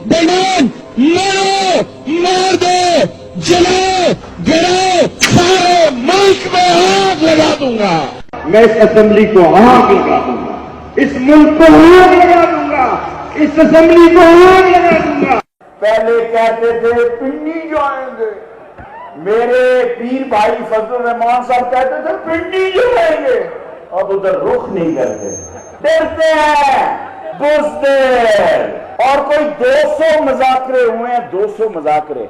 بنو مارو مار دو جلاؤ گراؤ سارے ملک میں آگ لگا دوں گا. میں اس اسمبلی کو آگ لگا دوں گا, اس ملک کو آگ لگا دوں گا, اس اسمبلی کو آگ لگا دوں گا. پہلے کہتے تھے پنڈی جو آئیں گے, میرے پیر بھائی فضل الرحمان صاحب کہتے تھے پنڈی جو آئیں گے, اب ادھر رخ نہیں کرتے, ڈرتے ہیں بزدل. اور کوئی 200 مذاکرے ہوئے ہیں, 200 مذاکرے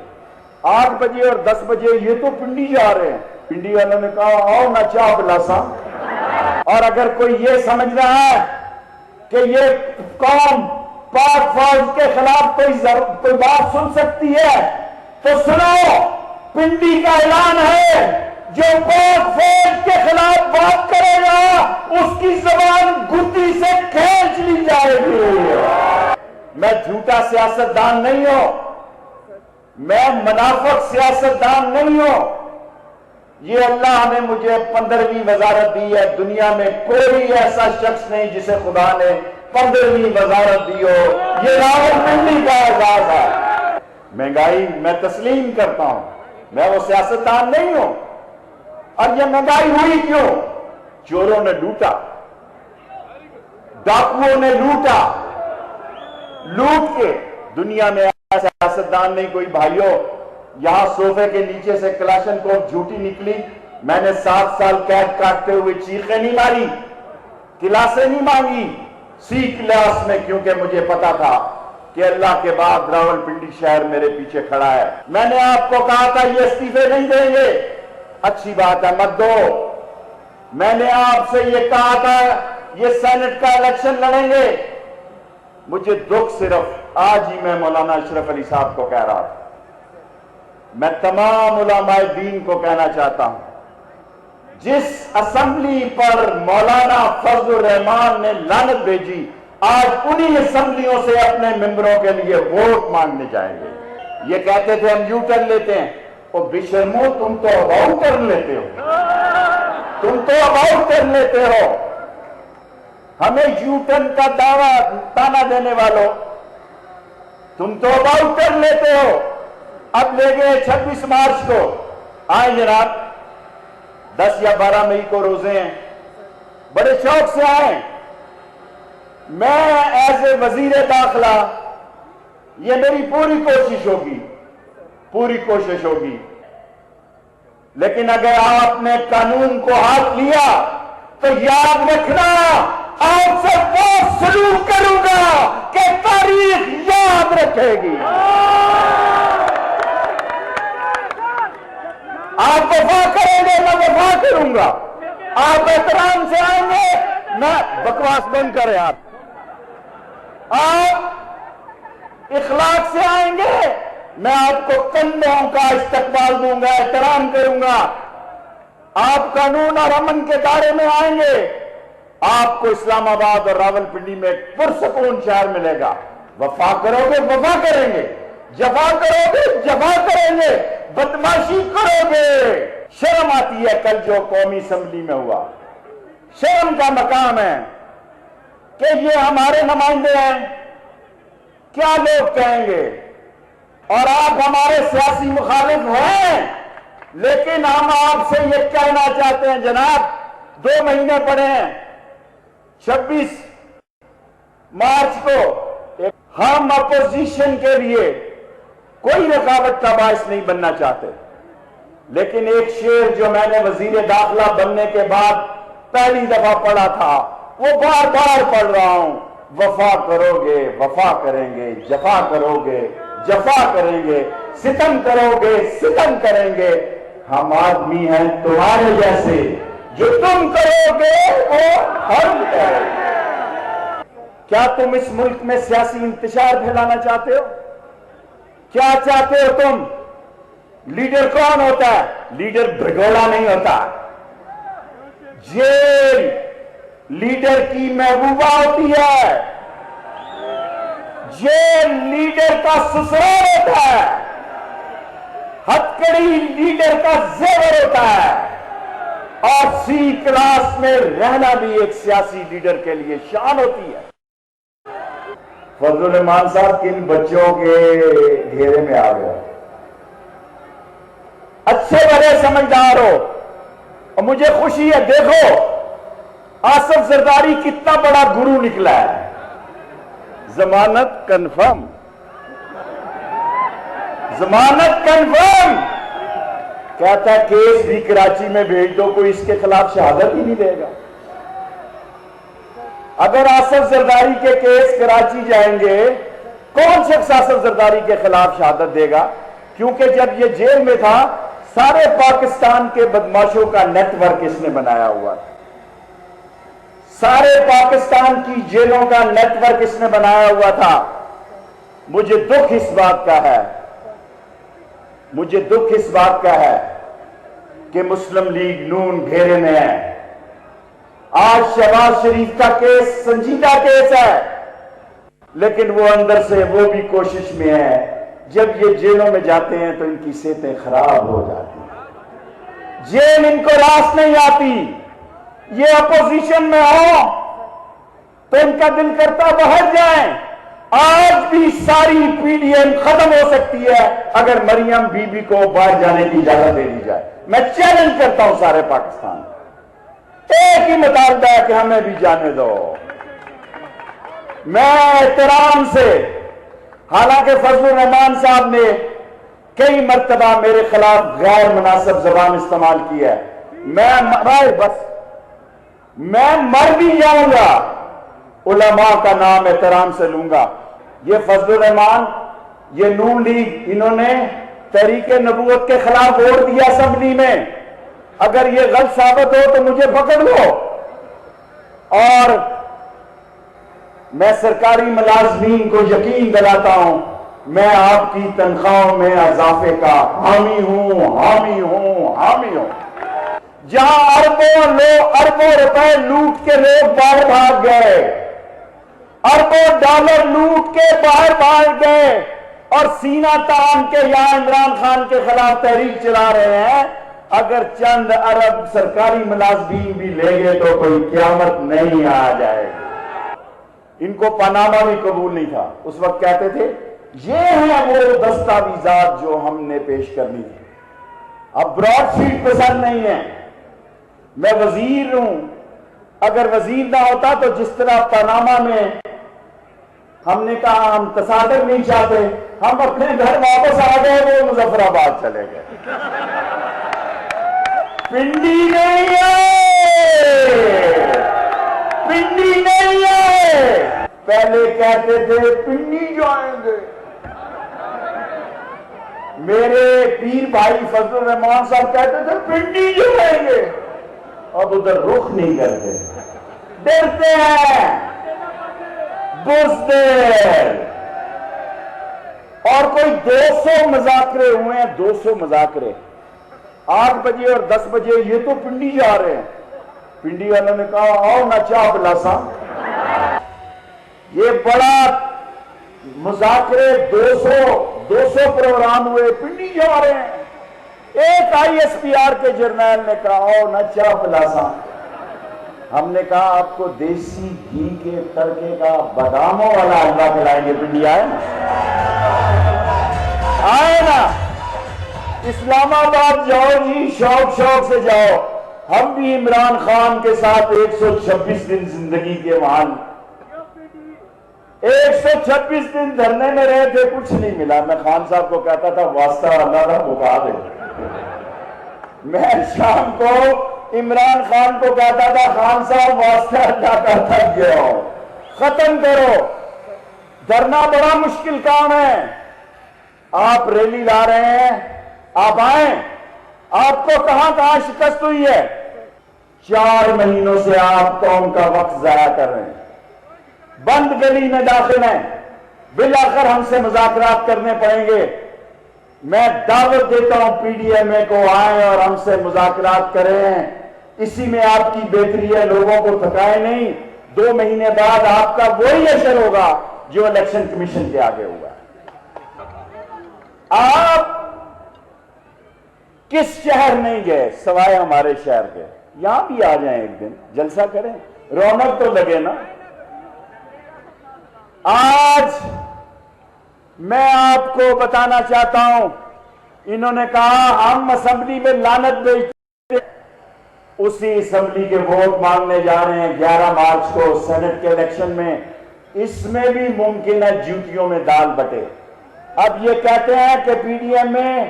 8 بجے اور 10 بجے, یہ تو پنڈی جا رہے ہیں. پنڈی والوں نے کہا آؤ نہ چاہ پلاسا. اور اگر کوئی یہ سمجھ رہا ہے کہ یہ قوم پاک فوج کے خلاف کوئی بات سن سکتی ہے تو سنو, پنڈی کا اعلان ہے, جو پاک فوج کے خلاف بات کرے گا اس کی زبان گدی سے کھینچ لی جائے گی. میں جھوٹا سیاستدان نہیں ہوں, میں منافق سیاستدان نہیں ہوں. یہ اللہ نے مجھے 15ویں وزارت دی ہے. دنیا میں کوئی ایسا شخص نہیں جسے خدا نے 15ویں وزارت دی ہو. یہ راولپنڈی کا اعزاز ہے. مہنگائی میں تسلیم کرتا ہوں, میں وہ سیاستدان نہیں ہوں. اور یہ مہنگائی ہوئی کیوں؟ چوروں نے لوٹا, ڈاکوؤں نے لوٹا. لوٹ کے دنیا میں ایسا سیاستدان نہیں کوئی. بھائیوں, یہاں صوفے کے نیچے سے کلاشن کوف جھوٹی نکلی. میں نے 7 سال قید کاٹتے ہوئے چیخیں نہیں ماری, کلاسیں نہیں مانگی سی کلاس میں, کیونکہ مجھے پتا تھا کہ اللہ کے بعد راولپنڈی شہر میرے پیچھے کھڑا ہے. میں نے آپ کو کہا تھا یہ استعفے نہیں دیں گے, اچھی بات ہے مت دو. میں نے آپ سے یہ کہا تھا یہ سینٹ کا الیکشن لڑیں گے. مجھے دکھ صرف آج ہی میں مولانا اشرف علی صاحب کو کہہ رہا تھا, میں تمام علماء دین کو کہنا چاہتا ہوں, جس اسمبلی پر مولانا فضل الرحمان نے لعنت بھیجی, آج انہی اسمبلیوں سے اپنے ممبروں کے لیے ووٹ مانگنے جائیں گے. یہ کہتے تھے ہم یو ٹرن لیتے ہیں, او بشرمو تم تو اباؤٹ ٹرن لیتے ہو, تم تو اباؤٹ ٹرن لیتے ہو. ہمیں یو ٹرن کا دعویٰ تانا دینے والوں, تم تو اباؤٹ ٹرن لیتے ہو. اب لے گئے 26 مارچ کو, آئیں جناب, 10 یا 12 مئی کو روزے ہیں, بڑے شوق سے آئیں. میں ایز اے وزیر داخلہ یہ میری پوری کوشش ہوگی, لیکن اگر آپ نے قانون کو ہاتھ لیا تو یاد رکھنا آپ سے وہ سلوک کروں گا کہ تاریخ یاد رکھے گی. آپ وفا کریں گے, میں وفا کروں گا. آپ احترام سے آئیں گے, میں بکواس بند کریں. آپ اخلاق سے آئیں گے, میں آپ کو کندھوں کا استقبال دوں گا, احترام کروں گا. آپ قانون اور امن کے دائرے میں آئیں گے, آپ کو اسلام آباد اور راولپنڈی میں ایک پرسکون شہر ملے گا. وفا کرو گے, وفا کریں گے. جفا کرو گے, جفا کریں گے. بدماشی کرو گے. شرم آتی ہے کل جو قومی اسمبلی میں ہوا, شرم کا مقام ہے کہ یہ ہمارے نمائندے ہیں, کیا لوگ کہیں گے. اور آپ ہمارے سیاسی مخالف ہیں, لیکن ہم آپ سے یہ کہنا چاہتے ہیں جناب, 2 مہینے پڑے ہیں, 26 مارچ کو ہم اپوزیشن کے لیے کوئی رکاوٹ کا باعث نہیں بننا چاہتے, لیکن ایک شعر جو میں نے وزیر داخلہ بننے کے بعد پہلی دفعہ پڑھا تھا وہ بار بار پڑھ رہا ہوں. وفا کرو گے, وفا کریں گے. جفا کرو گے, جفا کریں گے. ستم کرو گے, ستم کریں گے. ہم آدمی ہیں تمہارے جیسے, جو تم کرو گے وہ ہم کریں گے. کیا تم اس ملک میں سیاسی انتشار پھیلانا چاہتے ہو؟ کیا چاہتے ہو تم؟ لیڈر کون ہوتا ہے؟ لیڈر بھگوڑا نہیں ہوتا. جیل لیڈر کی محبوبہ ہوتی ہے, جیل لیڈر کا سسرال ہوتا ہے, ہتکڑی لیڈر کا زیور ہوتا ہے, اور سی کلاس میں رہنا بھی ایک سیاسی لیڈر کے لیے شان ہوتی ہے. فضل الرحمان صاحب کن بچوں کے گھیرے میں آ گیا؟ اچھے بڑے سمجھدار ہو، اور مجھے خوشی ہے، دیکھو آصف زرداری کتنا بڑا گرو نکلا ہے، ضمانت کنفرم، ضمانت کنفرم، کہتا ہے کیس بھی کراچی میں بھیج دو، کوئی اس کے خلاف شہادت ہی نہیں دے گا۔ اگر آصف زرداری کے کیس کراچی جائیں گے، کون شخص آصف زرداری کے خلاف شہادت دے گا؟ کیونکہ جب یہ جیل میں تھا سارے پاکستان کے بدماشوں کا نیٹ ورک اس نے بنایا ہوا تھا، سارے پاکستان کی جیلوں کا نیٹ ورک اس نے بنایا ہوا تھا۔ مجھے دکھ اس بات کا ہے، مجھے دکھ اس بات کا ہے کہ مسلم لیگ نون گھیرے میں ہے۔ آج شہباز شریف کا کیس سنجیدہ کیس ہے، لیکن وہ اندر سے وہ بھی کوشش میں ہے، جب یہ جیلوں میں جاتے ہیں تو ان کی صحتیں خراب ہو جاتی ہیں، جیل ان کو راس نہیں آتی، یہ اپوزیشن میں ہو تو ان کا دل کرتا باہر جائیں۔ آج بھی ساری پی ڈی ایم ختم ہو سکتی ہے اگر مریم بی بی کو باہر جانے کی اجازت دے دی جائے۔ میں چیلنج کرتا ہوں سارے پاکستان، ایک ہی مطالبہ ہے کہ ہمیں بھی جانے دو۔ میں احترام سے، حالانکہ فضل الرحمان صاحب نے کئی مرتبہ میرے خلاف غیر مناسب زبان استعمال کی ہے، میں مر بھی جاؤں گا، علماء کا نام احترام سے لوں گا۔ یہ فضل الرحمان، یہ نون لیگ، انہوں نے تحریک نبوت کے خلاف ووٹ دیا اسمبلی میں، اگر یہ غلط ثابت ہو تو مجھے پکڑ لو، اور میں سرکاری ملازمین کو یقین دلاتا ہوں میں آپ کی تنخواہوں میں اضافے کا حامی ہوں، حامی ہوں، حامی ہوں۔ جہاں اربوں روپے لوٹ کے لوگ باہر بھاگ گئے، اربوں ڈالر لوٹ کے باہر بھاگ گئے اور سینہ تان کے یہاں عمران خان کے خلاف تحریک چلا رہے ہیں، اگر چند ارب سرکاری ملازمین بھی لے گئے تو کوئی قیامت نہیں آ جائے گی۔ ان کو پاناما بھی قبول نہیں تھا، اس وقت کہتے تھے یہ ہیں وہ دستاویزات جو ہم نے پیش کرنی تھی۔ اب براڈ شیٹ پسند نہیں ہے، میں وزیر ہوں، اگر وزیر نہ ہوتا تو جس طرح پاناما میں ہم نے کہا ہم تصادم نہیں چاہتے، ہم اپنے گھر واپس آ گئے، وہ مظفر آباد چلے گئے۔ پنڈی نہیں ہے، پنڈی نہیں ہے، پہلے کہتے تھے پنڈی جائیں گے۔ میرے پیر بھائی فضل الرحمان صاحب کہتے تھے پنڈی جائیں گے، اب ادھر رخ نہیں کرتے، ڈرتے ہیں، بزدل۔ اور کوئی 200 مذاکرے ہوئے ہیں، 200 مذاکرے، 8 بجے اور 10 بجے یہ تو پنڈی جا رہے ہیں۔ پنڈی والوں نے کہا آؤ نہ چاہ بلاسا، یہ بڑا مذاکرے 200 پروگرام ہوئے، پنڈی جا رہے ہیں۔ ایک آئی ایس پی آر کے جرنیل نے کہا آؤ نہ چاہ بلاسا، ہم نے کہا آپ کو دیسی گھی کے تڑکے کا باداموں والا حلوہ کھلائیں گے، پنڈی آئے نا، آئے نا، اسلام آباد جاؤ جی، شوق سے جاؤ۔ ہم بھی عمران خان کے ساتھ 126 دن زندگی کے وہاں 126 دن دھرنے میں رہے تھے، کچھ نہیں ملا۔ میں خان صاحب کو کہتا تھا واسطہ اللہ کا بکا دے، میں شام کو عمران خان کو کہتا تھا خان صاحب واسطہ اللہ کا تھک گیا ہو، ختم کرو۔ دھرنا بڑا مشکل کام ہے، آپ ریلی لا رہے ہیں، آپ آئیں، آپ کو کہاں کہاں شکست ہوئی ہے؟ 4 مہینوں سے آپ قوم کا وقت ضائع کر رہے ہیں، بند گلی میں داخل ہیں، بالآخر ہم سے مذاکرات کرنے پڑیں گے۔ میں دعوت دیتا ہوں پی ڈی ایم اے کو آئیں اور ہم سے مذاکرات کریں، اسی میں آپ کی بہتری ہے، لوگوں کو تھکائے نہیں۔ 2 مہینے بعد آپ کا وہی اشر ہوگا جو الیکشن کمیشن کے آگے ہوگا۔ آپ کس شہر نہیں گئے سوائے ہمارے شہر کے؟ یہاں بھی آ جائیں، ایک دن جلسہ کریں، رونق تو لگے نا۔ آج میں آپ کو بتانا چاہتا ہوں، انہوں نے کہا ہم اسمبلی میں لعنت بھیجتے، اسی اسمبلی کے ووٹ مانگنے جا رہے ہیں 11 مارچ کو سینٹ کے الیکشن میں، اس میں بھی ممکن ہے جوتیوں میں دال بٹے۔ اب یہ کہتے ہیں کہ پی ڈی ایم میں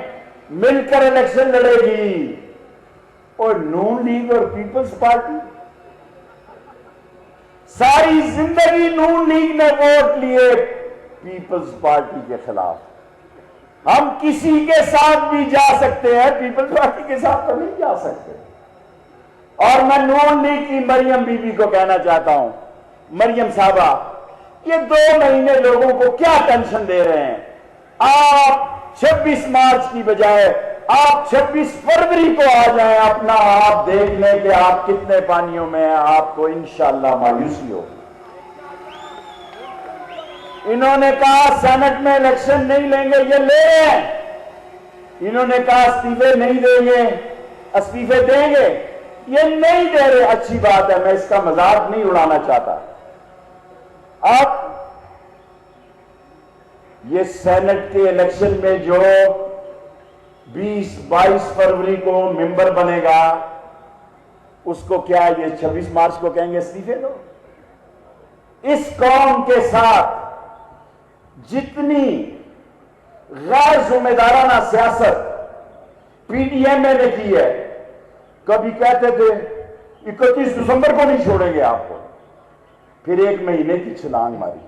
مل کر الیکشن لڑے گی، اور نون لیگ اور پیپلز پارٹی، ساری زندگی نون لیگ نے ووٹ لیے پیپلز پارٹی کے خلاف۔ ہم کسی کے ساتھ بھی جا سکتے ہیں، پیپلز پارٹی کے ساتھ تو نہیں جا سکتے۔ اور میں نون لیگ کی مریم بی بی کو کہنا چاہتا ہوں، مریم صاحبہ، یہ 2 مہینے لوگوں کو کیا ٹینشن دے رہے ہیں؟ آپ 26 مارچ کی بجائے آپ 26 فروری کو آ جائیں، اپنا آپ دیکھ لیں کہ آپ کتنے پانیوں میں ہیں، آپ کو انشاءاللہ مایوسی ہوگی۔ انہوں نے کہا سینٹ میں الیکشن نہیں لیں گے، یہ لے رہے ہیں۔ انہوں نے کہا استعفے نہیں دیں گے، استعفے دیں گے، یہ نہیں دے رہے۔ اچھی بات ہے، میں اس کا مذاق نہیں اڑانا چاہتا۔ اب یہ سینٹ کے الیکشن میں جو 20-22 فروری کو ممبر بنے گا، اس کو کیا یہ 26 مارچ کو کہیں گے استعفے دو؟ اس قوم کے ساتھ جتنی غیر ذمہ دارانہ سیاست پی ڈی ایم اے نے کی ہے، کبھی کہتے تھے 31 دسمبر کو نہیں چھوڑیں گے آپ کو، پھر 1 مہینے کی چھلانگ ماری،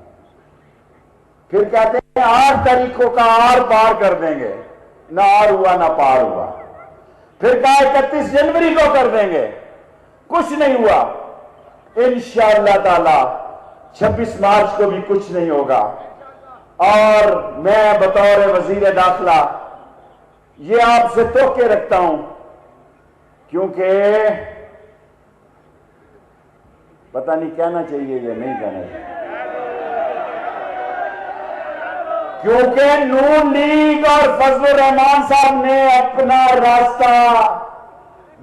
پھر کہتے ہیں 8 تاریخوں کا آر پار کر دیں گے، نہ آر ہوا نہ پار ہوا، پھر کہا 31 جنوری کو کر دیں گے، کچھ نہیں ہوا۔ انشاءاللہ تعالی 26 مارچ کو بھی کچھ نہیں ہوگا۔ اور میں بطور وزیر داخلہ یہ آپ سے توقع رکھتا ہوں، کیونکہ پتہ نہیں کہنا چاہیے یا نہیں کہنا چاہیے، کیونکہ نون لیگ اور فضل الرحمان صاحب نے اپنا راستہ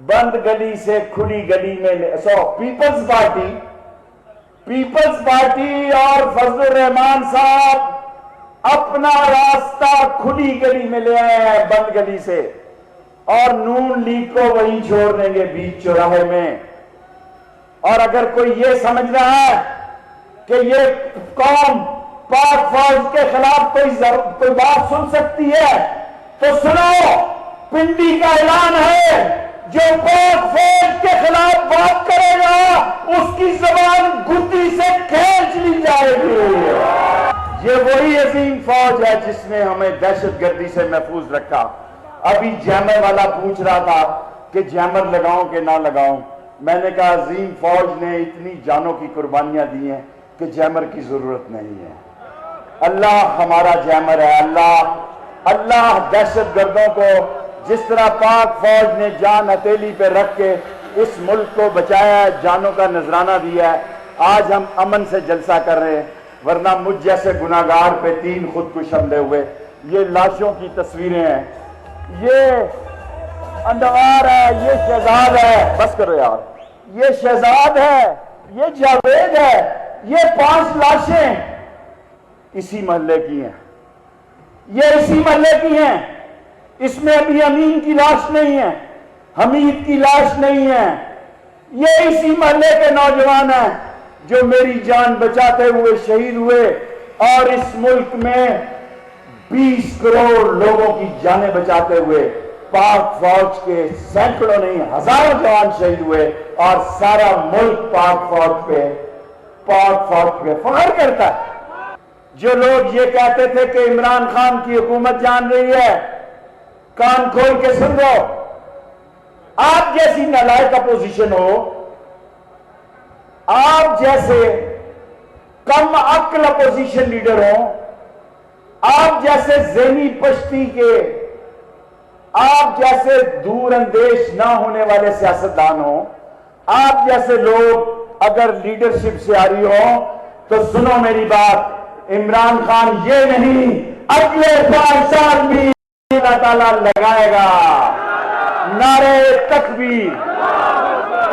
بند گلی سے کھلی گلی میں پیپلز پارٹی اور فضل الرحمان صاحب اپنا راستہ کھلی گلی میں لے آئے ہیں، بند گلی سے، اور نون لیگ کو وہیں چھوڑ دیں گے بیچ چوراہے میں۔ اور اگر کوئی یہ سمجھ رہا ہے کہ یہ قوم پاک فوج کے خلاف کوئی بات سن سکتی ہے، تو سنو، پنڈی کا اعلان ہے، جو پاک فوج کے خلاف بات کرے گا اس کی زبان گدی سے کھینچ لی جائے گی۔ یہ وہی عظیم فوج ہے جس نے ہمیں دہشت گردی سے محفوظ رکھا۔ ابھی جیمر والا پوچھ رہا تھا کہ جیمر لگاؤں کہ نہ لگاؤں، میں نے کہا عظیم فوج نے اتنی جانوں کی قربانیاں دی ہیں کہ جیمر کی ضرورت نہیں ہے۔ اللہ ہمارا جیمر ہے۔ اللہ دہشت گردوں کو جس طرح پاک فوج نے جان ہتھیلی پہ رکھ کے اس ملک کو بچایا ہے، جانوں کا نذرانہ دیا ہے، آج ہم امن سے جلسہ کر رہے ہیں، ورنہ مجھ جیسے گناہگار پہ 3 خودکش حملے ہوئے۔ یہ لاشوں کی تصویریں ہیں، یہ اندوار ہے، یہ شہزاد ہے، بس کرو یار، یہ شہزاد ہے، یہ جاوید ہے، یہ 5 لاشیں اسی محلے کی ہیں، یہ اسی محلے کی ہیں۔ اس میں ابھی امین کی لاش نہیں ہے، حمید کی لاش نہیں ہے، یہ اسی محلے کے نوجوان ہیں جو میری جان بچاتے ہوئے شہید ہوئے، اور اس ملک میں 20 کروڑ لوگوں کی جانیں بچاتے ہوئے پاک فوج کے سینکڑوں نہیں ہزاروں جوان شہید ہوئے، اور سارا ملک پاک فوج پہ فخر کرتا ہے۔ جو لوگ یہ کہتے تھے کہ عمران خان کی حکومت جان رہی ہے، کان کھول کے سن لو، آپ جیسی نالائق اپوزیشن ہو، آپ جیسے کم عقل اپوزیشن لیڈر ہوں، آپ جیسے ذہنی پشتی کے، آپ جیسے دور اندیش نہ ہونے والے سیاستدان ہوں، آپ جیسے لوگ اگر لیڈرشپ سے آ رہی ہوں، تو سنو میری بات، عمران خان یہ نہیں، اگلے 5 سال بھی اللہ تعالیٰ لگائے گا۔ نعرہ تکبیر،